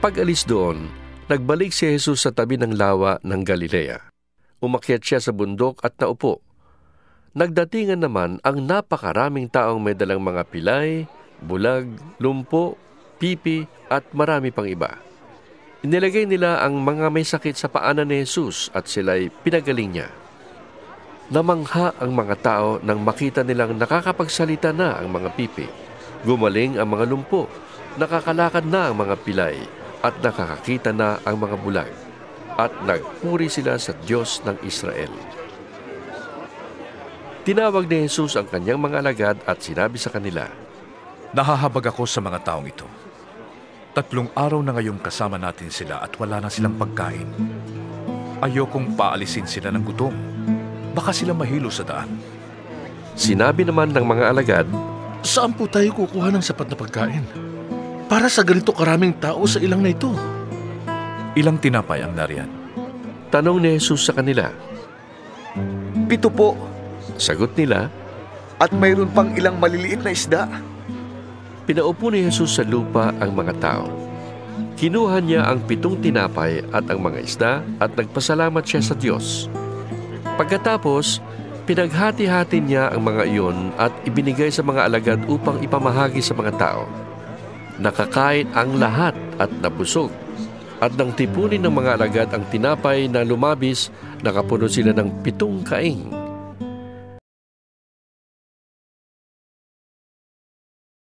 Pag-alis doon, nagbalik si Jesus sa tabi ng lawa ng Galilea. Umakyat siya sa bundok at naupo. Nagdatingan naman ang napakaraming taong may dalang mga pilay, bulag, lumpo, pipi at marami pang iba. Inilagay nila ang mga may sakit sa paanan ni Jesus at sila'y pinagaling niya. Namangha ang mga tao nang makita nilang nakakapagsalita na ang mga pipi. Gumaling ang mga lumpo, nakakalakad na ang mga pilay at nakakakita na ang mga bulag. At nagpuri sila sa Diyos ng Israel. Tinawag ni Jesus ang kanyang mga alagad at sinabi sa kanila, Nahahabag ako sa mga taong ito. 3 araw na ngayong kasama natin sila at wala na silang pagkain. Ayokong paalisin sila ng gutom. Baka sila mahilo sa daan. Sinabi naman ng mga alagad, Saan po tayo kukuha ng sapat na pagkain? Para sa ganito karaming tao sa ilang na ito. Ilang tinapay ang nariyan? Tanong ni Jesus sa kanila. 7 po, Sagot nila, at mayroon pang ilang maliliit na isda. pinaupo ni Jesus sa lupa ang mga tao. Kinuha niya ang 7 tinapay at ang mga isda at nagpasalamat siya sa Diyos. Pagkatapos, pinaghati-hati niya ang mga iyon at ibinigay sa mga alagad upang ipamahagi sa mga tao. Nakakain ang lahat at nabusog. At nang tipunin ng mga alagad ang tinapay na lumabis, nakapuno sila ng 7 kaing.